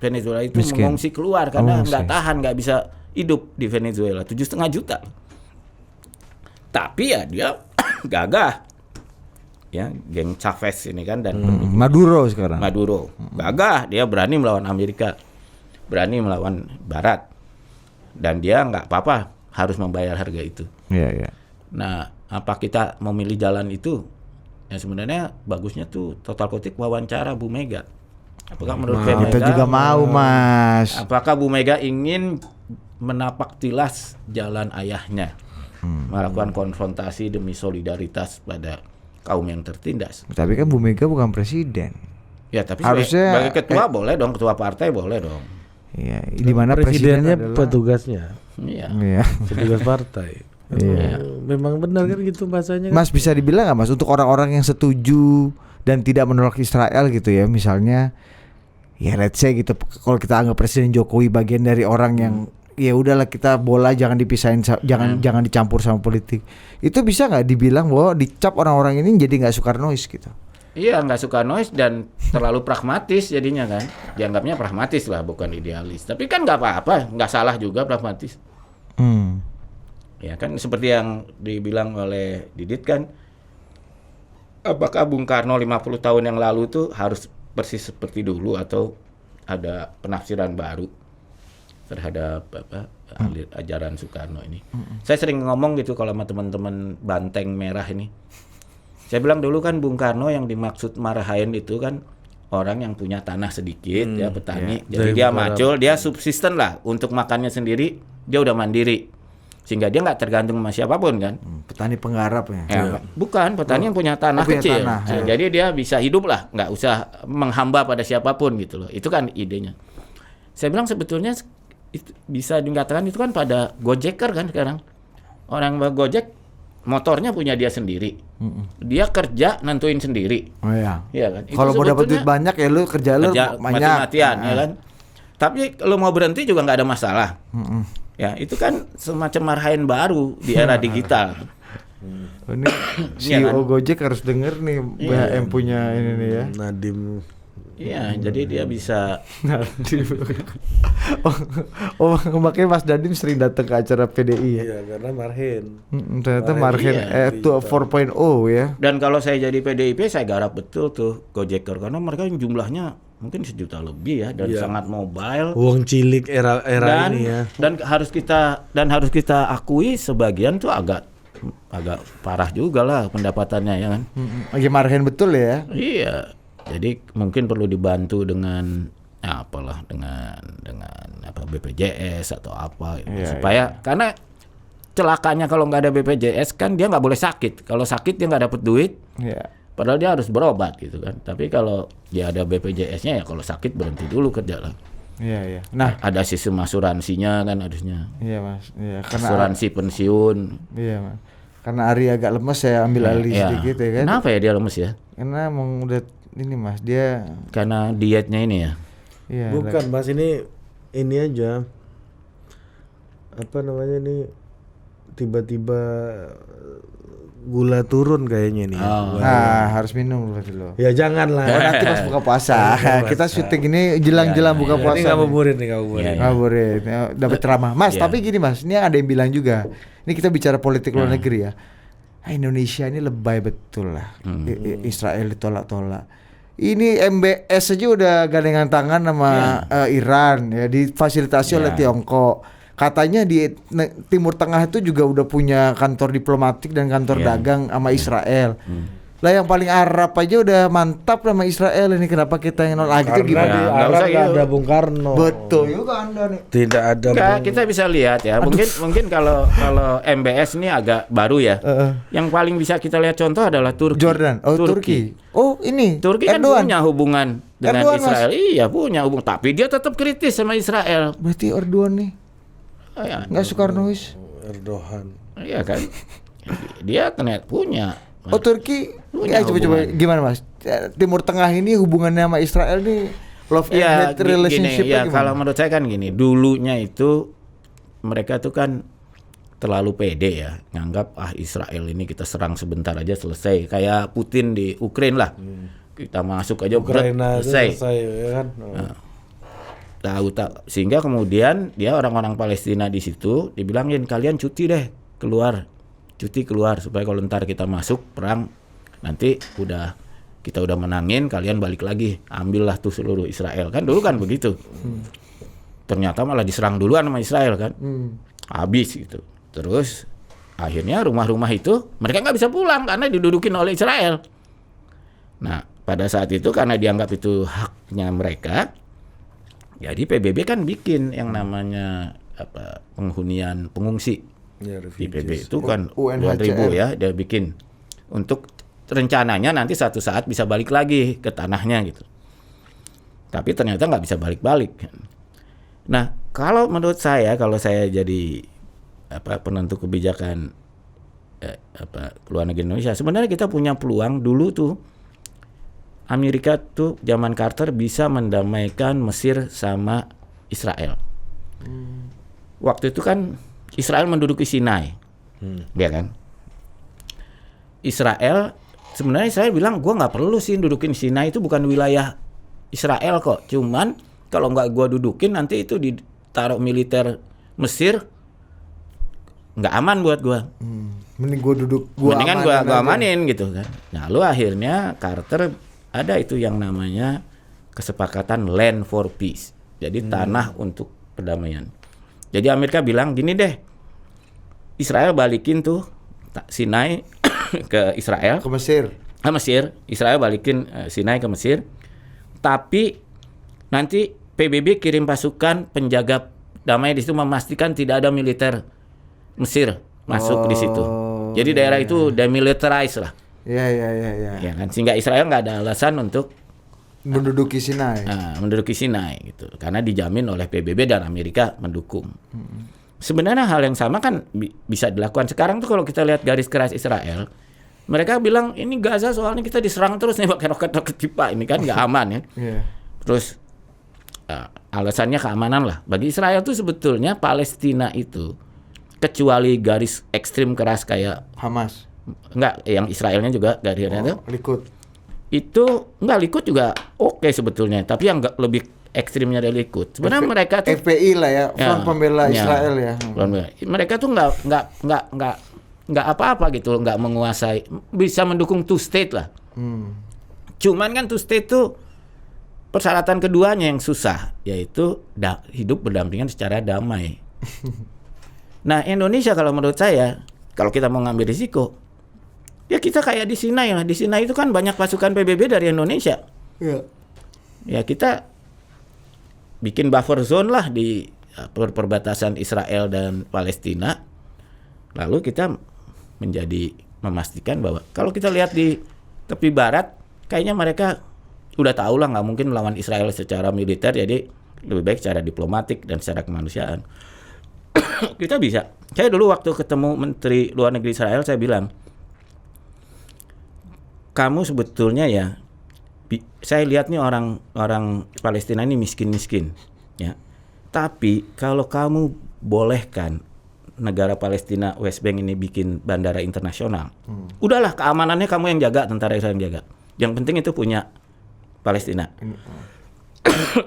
Venezuela itu miskin, mengungsi keluar karena nggak tahan, nggak bisa hidup di Venezuela. 7,5 juta. Tapi ya dia gagah. Ya, geng Chavez ini kan dan Maduro sekarang. Gagah, dia berani melawan Amerika, berani melawan Barat, dan dia nggak apa-apa harus membayar harga itu. Iya. Nah, apa kita mau milih jalan itu? Ya sebenarnya bagusnya tuh total kutip wawancara Bu Mega. Apakah menurut Bu Kita Mega juga mau Mas. Apakah Bu Mega ingin menapak tilas jalan ayahnya, melakukan konfrontasi demi solidaritas pada kaum yang tertindas? Tapi kan Bu Mega bukan presiden. Ya tapi harusnya sebagai ketua boleh dong, ketua partai boleh dong. Iya, di mana presidennya adalah petugasnya. Iya. Petugas partai. Iya. Memang benar kan gitu bahasanya. Mas bisa dibilang nggak Mas untuk orang-orang yang setuju dan tidak menolak Israel gitu ya, misalnya ya let's say gitu, kalau kita anggap Presiden Jokowi bagian dari orang yang ya udahlah kita bola jangan dipisahin, jangan dicampur sama politik, itu bisa nggak dibilang bahwa dicap orang-orang ini jadi nggak Soekarnois gitu? Iya, nggak Soekarnois dan terlalu pragmatis jadinya kan, dianggapnya pragmatis lah bukan idealis. Tapi kan nggak apa-apa, nggak salah juga pragmatis. Ya kan seperti yang dibilang oleh Didit kan, apakah Bung Karno 50 tahun yang lalu tuh harus persis seperti dulu atau ada penafsiran baru terhadap ajaran Soekarno ini? Saya sering ngomong gitu kalau sama teman-teman Banteng Merah ini. Saya bilang dulu kan Bung Karno yang dimaksud marahin itu kan orang yang punya tanah sedikit ya, petani. Jadi dia macul, dia subsisten lah untuk makannya sendiri, dia udah mandiri. Sehingga dia nggak tergantung sama siapapun kan. Petani penggarap ya? Bukan, petani yang punya tanah kecil. Jadi dia bisa hidup lah, nggak usah menghamba pada siapapun gitu loh. Itu kan idenya. Saya bilang sebetulnya itu bisa dikatakan itu kan pada Gojeker kan sekarang. Orang Gojek motornya punya dia sendiri. Dia kerja nentuin sendiri. Oh iya. Iya kan. Kalau mau dapat duit banyak ya lu kerja banyak. Mati-matian ya kan. Tapi kalau mau berhenti juga nggak ada masalah. Ya itu kan semacam marahin baru di era digital. Ini CEO Gojek harus denger nih, BHM punya ini nih ya. Nadim. Iya, jadi dia bisa. Makanya Mas Nadim sering datang ke acara PDI ya. Iya, karena Marhen. Ternyata Marhen itu 4.0 ya. Dan kalau saya jadi PDIP saya garap betul tuh Gojeker karena mereka jumlahnya mungkin 1 juta lebih ya dan sangat mobile. Wong cilik era ini ya. Dan harus kita akui sebagian tuh agak parah juga lah pendapatannya ya kan. Lagi Marhen betul ya. Iya. Jadi mungkin perlu dibantu dengan dengan BPJS atau apa supaya karena celakanya kalau nggak ada BPJS kan dia nggak boleh sakit. Kalau sakit dia nggak dapet duit. Padahal dia harus berobat gitu kan. Tapi kalau dia ada BPJS-nya ya kalau sakit berhenti dulu kerja lah. Iya. Nah, ada sistem asuransinya kan harusnya. Iya Mas. Iya. Karena asuransi pensiun. Iya Mas. Karena Ari agak lemes saya ambil alih sedikit ya kan. Kenapa ya dia lemes ya? Karena emang udah ini Mas dia karena dietnya ini ya. Iya. Bukan Mas ini aja apa namanya nih tiba-tiba gula turun kayaknya nih. Nah, harus minum berarti lo. Ya jangan lah. Oh, nanti pas buka puasa. Kita syuting ini jelang-jelang buka Ini puasa. ngabuburit nih ngabuburit. Iya, iya. Ngabuburit. Ya, dapat ceramah. Mas, Iya. tapi gini Mas, ini ada yang bilang juga. Ini kita bicara politik luar negeri ya. Indonesia ini lebay betul lah. Israel ditolak-tolak. Ini MBS aja udah gandengan tangan sama Iran ya, difasilitasi oleh Tiongkok. Katanya di Timur Tengah itu juga udah punya kantor diplomatik dan kantor dagang sama Israel. Lah yang paling Arab aja udah mantap sama Israel, ini kenapa kita yang nolak gitu Karena gimana? di Nggak Arab usah nggak gitu. ada Bung Karno. Betul juga Anda nih. Tidak ada. Enggak, kita bisa lihat ya. Mungkin kalau MBS ini agak baru ya. Yang paling bisa kita lihat contoh adalah Turki. Jordan. Oh, Turki. Oh, ini. Turki kan Erdogan. punya hubungan dengan Erdogan, Mas. Israel. Iya, punya hubungan. Tapi dia tetap kritis sama Israel. Berarti Erdogan nih. Ya, Enggak Soekarnois. Erdogan. iya kan. Dia ternyata punya. Oh, Turki. Punya Ya, coba hubungan. gimana Mas? Timur Tengah ini hubungannya sama Israel nih love and Ya, hate relationship gini, ya kalau menurut saya kan gini, dulunya itu mereka tuh kan terlalu pede ya, nganggap Israel ini kita serang sebentar aja selesai, kayak Putin di Ukraina lah. Kita masuk aja Ukraina itu selesai. selesai ya kan. Sehingga kemudian dia orang-orang Palestina di situ dibilangin kalian cuti deh keluar supaya kalau ntar kita masuk perang nanti kita udah menangin, kalian balik lagi ambillah tuh seluruh Israel, kan dulu kan begitu. Ternyata malah diserang duluan sama Israel kan, habis gitu. Terus akhirnya rumah-rumah itu mereka nggak bisa pulang karena didudukin oleh Israel. Nah pada saat itu karena dianggap itu haknya mereka, jadi PBB kan bikin yang namanya penghunian pengungsi. Ya, Di PBB refugees. itu kan UNHCR. 2000 ya dia bikin untuk rencananya nanti satu saat bisa balik lagi ke tanahnya gitu. Tapi ternyata nggak bisa balik-balik. Nah kalau menurut saya, kalau saya jadi penentu kebijakan luar negeri Indonesia, sebenarnya kita punya peluang. Dulu tuh Amerika tuh zaman Carter bisa mendamaikan Mesir sama Israel. Waktu itu kan Israel menduduki Sinai, ya kan? Israel bilang gue nggak perlu sih dudukin Sinai, itu bukan wilayah Israel kok. Cuman kalau nggak gue dudukin nanti itu ditaruh militer Mesir, nggak aman buat gue. Mending Mendingan gue aja. amanin gitu kan. Nah, lalu akhirnya Carter ada itu yang namanya kesepakatan Land for Peace. Jadi tanah untuk perdamaian. Jadi Amerika bilang gini deh, Israel balikin tuh Sinai ke Israel, Ke Mesir. Mesir, Israel balikin Sinai ke Mesir. Tapi nanti PBB kirim pasukan penjaga damai di situ memastikan tidak ada militer Mesir masuk di situ. Jadi daerah itu demilitarized lah, Iya. ya kan? Sehingga Israel nggak ada alasan untuk Menduduki Sinai. menduduki Sinai gitu, karena dijamin oleh PBB dan Amerika mendukung. Sebenarnya hal yang sama kan bisa dilakukan sekarang tuh. Kalau kita lihat garis keras Israel, mereka bilang ini Gaza soalnya kita diserang terus nih pakai roket-roket pipa, ini kan nggak aman ya. Iya. Terus alasannya keamanan lah. Bagi Israel tuh sebetulnya Palestina itu kecuali garis ekstrim keras kayak Hamas. enggak, yang Israelnya juga garisnya tuh Likud. itu enggak, Likud juga oke sebetulnya, tapi yang enggak lebih ekstrimnya dari Likud. Sebenarnya mereka tuh FPI lah ya, Front Pembela Israel ya. mereka tuh enggak apa-apa gitu, enggak menguasai, bisa mendukung two state lah. Cuman kan two state tuh persyaratan keduanya yang susah, yaitu hidup berdampingan secara damai. Nah, Indonesia kalau menurut saya, kalau kita mau ngambil risiko, ya kita kayak di Sinai lah. Di Sinai itu kan banyak pasukan PBB dari Indonesia. Iya. Ya kita bikin buffer zone lah di perbatasan Israel dan Palestina. Lalu kita memastikan bahwa kalau kita lihat di tepi barat, kayaknya mereka udah tahu lah nggak mungkin melawan Israel secara militer, jadi lebih baik secara diplomatik dan secara kemanusiaan. Kita bisa. Saya dulu waktu ketemu Menteri Luar Negeri Israel, saya bilang, kamu sebetulnya ya, saya lihat nih orang Palestina ini miskin-miskin, ya. Tapi kalau kamu bolehkan negara Palestina West Bank ini bikin bandara internasional, udahlah keamanannya kamu yang jaga, tentara Israel yang jaga. Yang penting itu punya Palestina.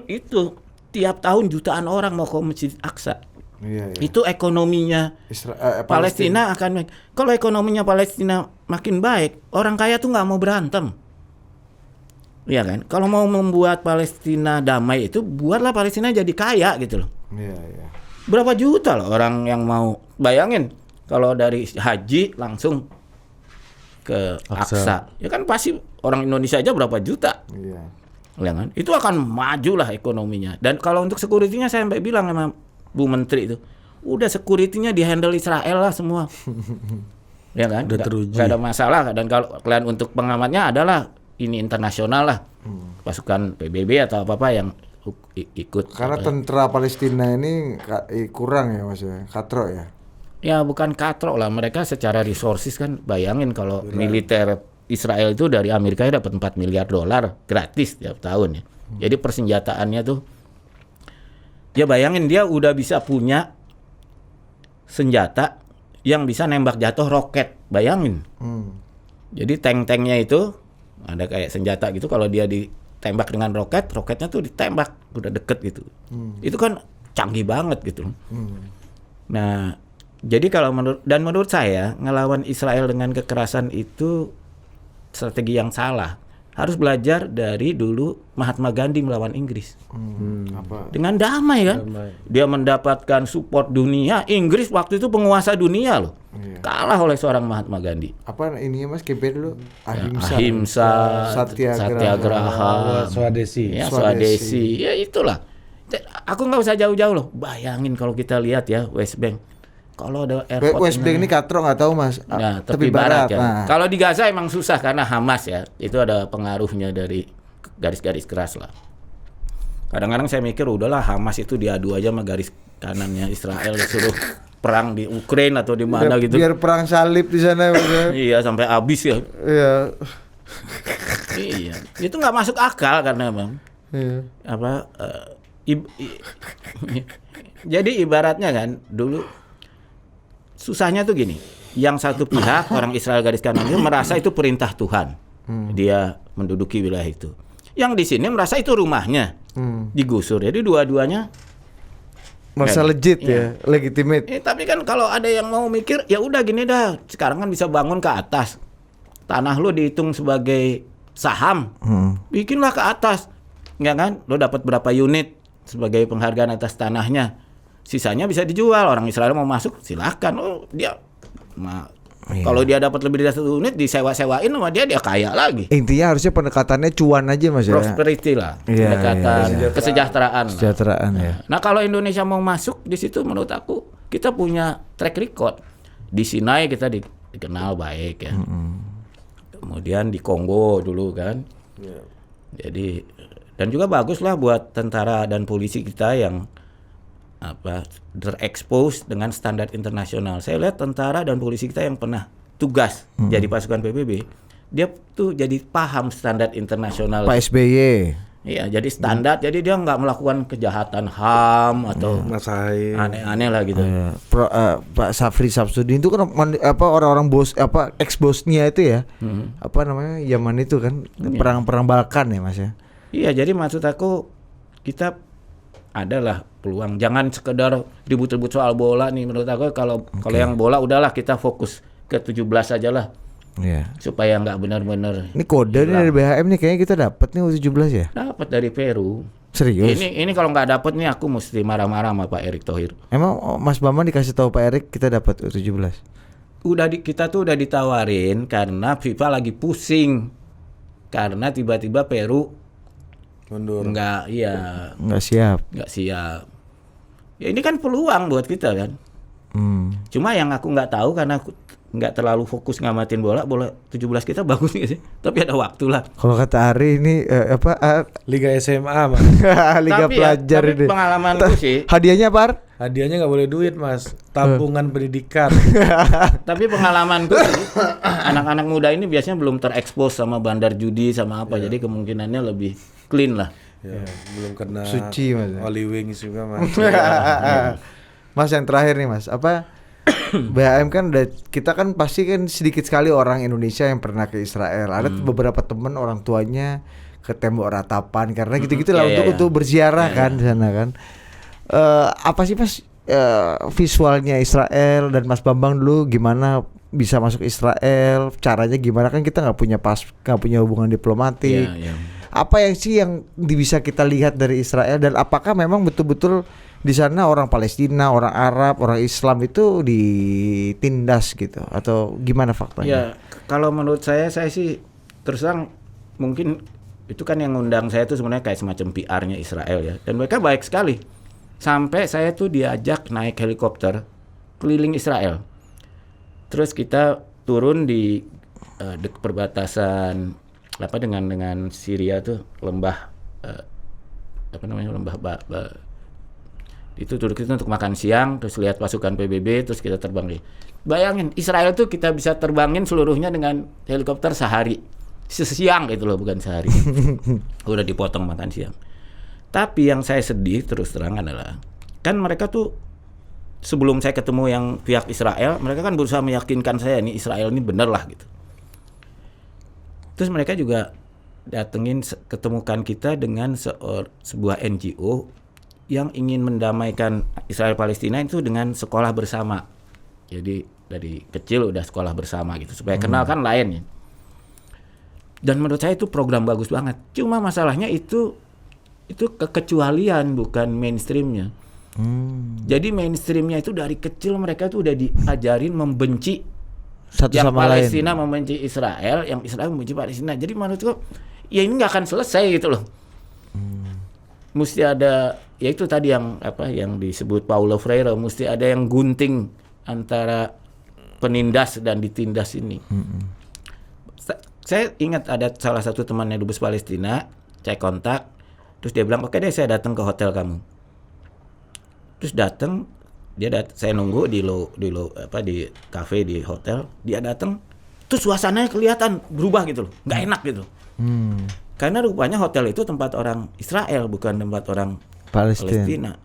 Itu tiap tahun jutaan orang mau ke Masjid Aqsa. Iya. Itu ekonominya Palestina akan baik. Kalau ekonominya Palestina makin baik, orang kaya tuh nggak mau berantem. Iya kan? Kalau mau membuat Palestina damai itu buatlah Palestina jadi kaya gitu loh. Iya, iya. Berapa juta loh orang yang mau, bayangin kalau dari haji langsung ke Aqsa. Ya kan pasti orang Indonesia aja berapa juta. Iya. Ya kan? Itu akan maju lah ekonominya. Dan kalau untuk security-nya saya sampai bilang sama Bu Menteri itu, udah security-nya di-handle Israel lah semua. Ya kan? Udah teruji. Gak ada masalah. Dan kalau kalian untuk pengamatnya adalah ini internasional lah. Pasukan PBB atau apa-apa yang ikut. Karena tentara Palestina ini kurang ya Mas ya, katro ya. Ya bukan katrok lah, mereka secara resources kan, bayangin kalau militer Israel itu dari Amerika dapat 4 miliar dolar gratis tiap tahun ya. Jadi persenjataannya tuh, ya bayangin dia udah bisa punya senjata yang bisa nembak jatuh roket, bayangin. Jadi tank-tanknya itu ada kayak senjata gitu, kalau dia ditembak dengan roket, roketnya tuh ditembak udah deket gitu. Itu kan canggih banget gitu. Nah, jadi kalau menurut saya ngelawan Israel dengan kekerasan itu strategi yang salah. Harus belajar dari dulu Mahatma Gandhi melawan Inggris. Apa? Dengan damai kan. Dia mendapatkan support dunia. Inggris waktu itu penguasa dunia loh. Iya. Kalah oleh seorang Mahatma Gandhi. Apa ininya Mas campaign dulu? Ahimsa, Satyagraha, Swadesi. ya, Swadesi. Ya itulah. Aku nggak usah jauh-jauh loh. Bayangin kalau kita lihat ya West Bank. Kalau ada airport West Bank ini katro nggak tahu Mas. Nah, Tepi tepi barat ya. Nah. Kalau di Gaza emang susah karena Hamas ya. Itu ada pengaruhnya dari garis-garis keras lah. Kadang-kadang saya mikir udahlah Hamas itu diadu aja sama garis kanannya Israel, suruh perang di Ukraina atau di mana gitu. Biar perang salib di sana Mas. Iya sampai habis ya. Iya. Iya. Itu nggak masuk akal karena emang Iya. apa jadi ibaratnya kan dulu susahnya tuh gini, yang satu pihak orang Israel garis kanan itu merasa itu perintah Tuhan, dia menduduki wilayah itu. Yang di sini merasa itu rumahnya, digusur. Jadi dua-duanya Merasa kan, legit iya. ya, legitimate. Tapi kan kalau ada yang mau mikir, ya udah gini dah, sekarang kan bisa bangun ke atas, tanah lo dihitung sebagai saham, bikinlah ke atas, nggak kan? Lo dapat berapa unit sebagai penghargaan atas tanahnya. Sisanya bisa dijual, orang Israel mau masuk silahkan. Oh dia, kalau dia dapat lebih dari 1 unit disewa-sewain sama dia kaya lagi. Intinya harusnya pendekatannya cuan aja Mas ya. Prosperity lah, Iya, pendekatan iya. kesejahteraan. Kesejahteraan ya. Nah kalau Indonesia mau masuk di situ, menurut aku kita punya track record. Di Sinai kita dikenal baik ya. Kemudian di Kongo dulu kan. Jadi dan juga bagus lah buat tentara dan polisi kita yang terekspos dengan standar internasional. Saya lihat tentara dan polisi kita yang pernah tugas jadi pasukan PBB, dia tuh jadi paham standar internasional. Pak SBY. Iya, jadi standar. Jadi dia nggak melakukan kejahatan HAM atau aneh-aneh lah gitu. Pak Safri Samsudin itu kan orang-orang bos ex bosnya itu ya. Apa namanya? Yaman itu kan perang-perang Balkan ya Mas ya. Iya, jadi maksud aku kita adalah peluang, jangan sekedar ribut-ribut soal bola nih. Menurut aku kalau yang bola udahlah kita fokus ke 17 aja lah. Iya. Supaya nggak benar-benar. Ini kode nih dari BHM nih kayaknya kita dapat nih U17 ya. Dapat dari Peru. Serius? Ini kalau nggak dapat nih aku mesti marah-marah sama Pak Erick Thohir. Emang Mas Bambang dikasih tahu Pak Erick kita dapat U17? Kita tuh udah ditawarin karena FIFA lagi pusing. Karena tiba-tiba Peru mundur. Nggak siap. Nggak siap. Ya ini kan peluang buat kita kan. Cuma yang aku nggak tahu karena aku nggak terlalu fokus ngamatin bola 17 kita bagus nggak sih? Tapi ada waktu lah. Kalau kata Ari ini Liga SMA Mas. Liga pelajar ini. Pengalamanku sih. Hadiahnya Par? Hadiahnya nggak boleh duit Mas, tabungan pendidikan. Tapi pengalamanku sih, anak-anak muda ini biasanya belum terekspos sama bandar judi sama apa, jadi kemungkinannya lebih clean lah. Ya, belum kena Suci Mas. Holy Wings juga Mas. Mas yang terakhir nih Mas, BHM kan kita kan pasti kan sedikit sekali orang Indonesia yang pernah ke Israel. Ada beberapa teman orang tuanya ke tembok ratapan karena gitu-gitu lah untuk berziarah kan di sana kan. Apa sih Mas visualnya Israel dan Mas Bambang dulu gimana bisa masuk Israel? Caranya gimana, kan kita nggak punya hubungan diplomatik. Apa yang sih yang bisa kita lihat dari Israel, dan apakah memang betul-betul di sana orang Palestina, orang Arab, orang Islam itu ditindas gitu atau gimana faktanya? Ya, kalau menurut saya sih terus terang mungkin itu kan yang ngundang saya tuh sebenarnya kayak semacam PR-nya Israel ya, dan mereka baik sekali. Sampai saya tuh diajak naik helikopter keliling Israel. Terus kita turun di perbatasan dengan Syria tuh, lembah itu duduk itu untuk makan siang, terus lihat pasukan PBB, terus kita terbang nih. Bayangin Israel tuh kita bisa terbangin seluruhnya dengan helikopter sehari, sesiang gitu loh, bukan sehari. Udah dipotong makan siang. Tapi yang saya sedih terus terang adalah kan mereka tuh sebelum saya ketemu yang pihak Israel, mereka kan berusaha meyakinkan saya nih Israel ini bener lah gitu. Terus mereka juga ketemukan kita dengan sebuah NGO yang ingin mendamaikan Israel Palestina itu dengan sekolah bersama. Jadi dari kecil udah sekolah bersama gitu supaya kenal kan lain ya. Dan menurut saya itu program bagus banget. Cuma masalahnya itu kekecualian, bukan mainstreamnya. Jadi mainstreamnya itu dari kecil mereka tuh udah diajarin membenci satu yang sama Palestina lain. membenci Israel, yang Israel membenci Palestina. Jadi menurutku ya ini nggak akan selesai gitu loh. Mesti ada, ya itu tadi yang disebut Paulo Freire, mesti ada yang gunting antara penindas dan ditindas ini. Saya ingat ada salah satu temannya dubes Palestina, saya kontak, terus dia bilang, oke deh saya datang ke hotel kamu. Terus datang, saya nunggu di kafe di hotel, dia datang, terus suasananya kelihatan berubah gitu loh, nggak enak gitu. Karena rupanya hotel itu tempat orang Israel, bukan tempat orang Palestina.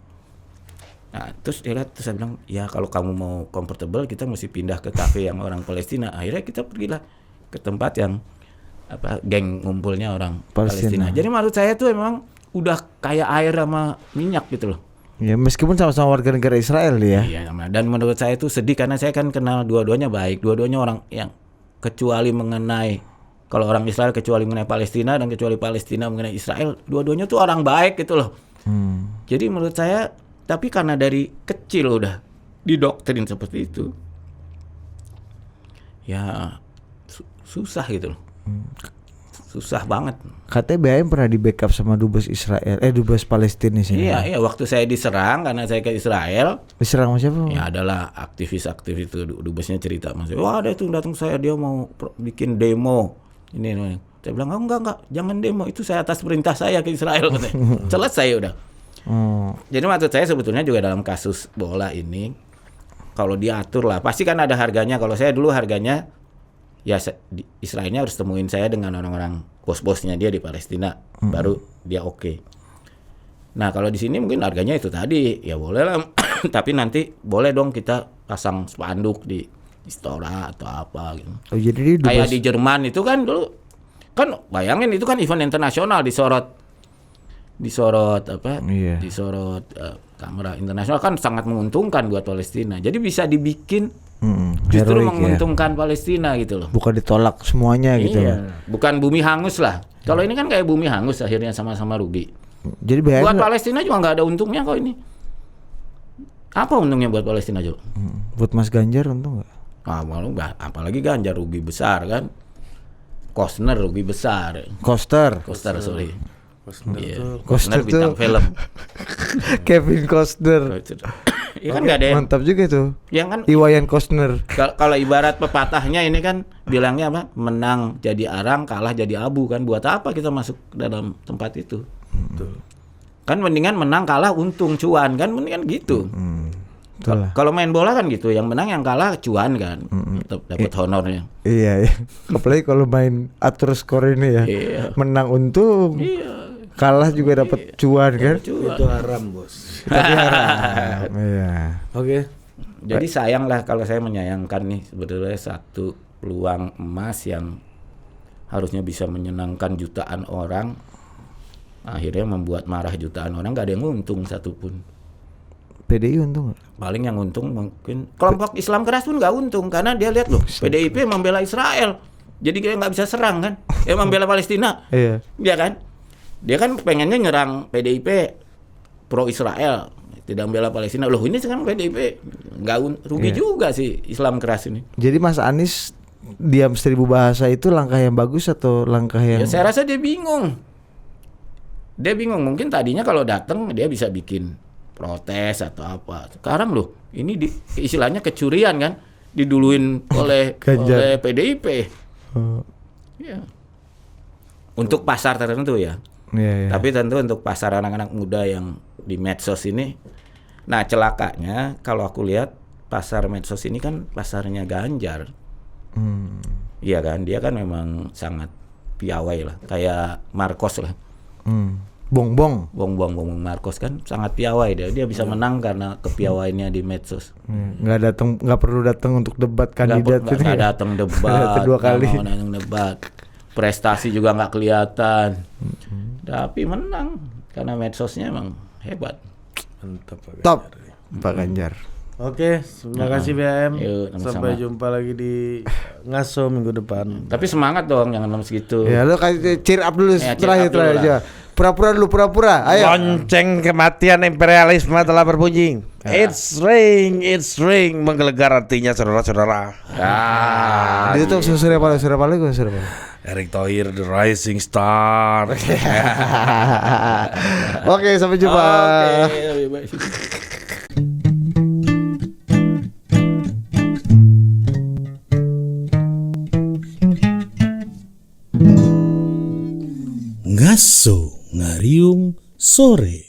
Nah, terus dia lihat, terus saya bilang, ya kalau kamu mau comfortable, kita mesti pindah ke kafe yang orang Palestina. Akhirnya kita pergilah ke tempat yang geng ngumpulnya orang Palestina. Jadi menurut saya tuh memang udah kayak air sama minyak gitu loh. Ya meskipun sama-sama warga negara Israel ya. Iya, dan menurut saya itu sedih karena saya kan kenal dua-duanya baik, dua-duanya orang yang kecuali mengenai, kalau orang Israel kecuali mengenai Palestina dan kecuali Palestina mengenai Israel, dua-duanya tuh orang baik gitu loh. Jadi menurut saya, tapi karena dari kecil udah didoktrin seperti itu, ya susah gitu loh. Susah banget. Katanya BHM pernah di backup sama dubes dubes Palestina sini. Iya, waktu saya diserang karena saya ke Israel. Diserang sama siapa? Ya adalah aktivis-aktivis itu, dubesnya cerita sama saya. Wah, ada itu datang saya, dia mau bikin demo. Ini. Saya bilang, oh, enggak, jangan demo, itu saya atas perintah saya ke Israel. Selesai udah. Jadi maksud saya sebetulnya juga dalam kasus bola ini, kalau diatur lah, pasti kan ada harganya. Kalau saya dulu harganya, ya Israelnya harus temuin saya dengan orang-orang bos-bosnya dia di Palestina, baru dia oke. Nah kalau di sini mungkin harganya itu tadi, ya boleh lah. Tapi nanti boleh dong kita pasang spanduk di Istora atau apa gitu. Oh, jadi kayak di Jerman itu kan dulu, kan bayangin itu kan event internasional disorot kamera internasional, kan sangat menguntungkan buat Palestina. Jadi bisa dibikin justru menguntungkan Palestina gitu loh. Bukan ditolak semuanya gitu. Bukan bumi hangus lah. Kalau ini kan kayak bumi hangus, akhirnya sama-sama rugi. Jadi buat Palestina juga nggak ada untungnya kok ini. Apa untungnya buat Palestina juga? Buat Mas Ganjar untung nggak? Malu nggak. Apalagi Ganjar rugi besar kan. Costner rugi besar. Koster sorry. Koster bintang film. Kevin Costner. Ya kan nggak ada. Mantap juga tuh. Yang kan Iwayan Costner. Kalau ibarat pepatahnya ini kan bilangnya apa? Menang jadi arang, kalah jadi abu kan. Buat apa kita masuk dalam tempat itu? Kan mendingan menang kalah untung cuan kan, mendingan gitu. Kalau main bola kan gitu, yang menang yang kalah cuan kan, dapat honornya. Iya. Apalagi kalau main atur skor ini ya, menang untung, kalah juga dapat cuan kan. Itu haram bos. Tapi haram. Iya. Oke. Jadi sayang lah kalau saya menyayangkan nih sebetulnya satu peluang emas yang harusnya bisa menyenangkan jutaan orang, akhirnya membuat marah jutaan orang, gak ada yang untung satupun. PDI untung nggak? Paling yang untung mungkin kelompok Islam keras pun nggak untung karena dia lihat loh PDIP membela Israel, jadi dia nggak bisa serang kan, dia membela Palestina, Iya. dia kan, dia kan pengennya nyerang PDIP pro Israel, tidak membela Palestina. Loh ini sekarang PDIP nggak rugi juga sih Islam keras ini. Jadi Mas Anies diam 1000 bahasa itu langkah yang bagus atau langkah yang Ya saya rasa dia bingung. Dia bingung, mungkin tadinya kalau datang dia bisa bikin protes atau apa. Sekarang loh, ini istilahnya kecurian kan, diduluin oleh PDIP. Ya. Untuk pasar tertentu ya. Iya. Tapi tentu untuk pasar anak-anak muda yang di medsos ini, nah celakanya kalau aku lihat pasar medsos ini kan pasarnya Ganjar. Iya kan, dia kan memang sangat piawai lah, kayak Marcos lah. Bongbong Marcos kan sangat piawai, dia bisa menang karena kepiawaiannya di medsos. nggak perlu datang untuk debat kandidat itu Nggak ya? datang debat, Kedua kali. nggak mau datang debat, prestasi juga nggak kelihatan, tapi menang karena medsosnya emang hebat. Mantap Pak Top Ganjar. Pak Ganjar. Oke, terima kasih BM. Yuk, sama-sama. Sampai jumpa lagi di Ngaso minggu depan. Tapi semangat dong, jangan lemes gitu. Ya lo kasih cheer up dulu Ya, cheer terakhir up dulu lah. aja. Pura-pura dulu pura-pura. Ayo. Lonceng kematian imperialisme telah berbunyi. It's ring, menggelegar artinya saudara-saudara. Ah, Itu tuh Surya Paloh. Erick Thohir, the rising star. Oke, sampai jumpa. Oke. Ngaso ngariung sore.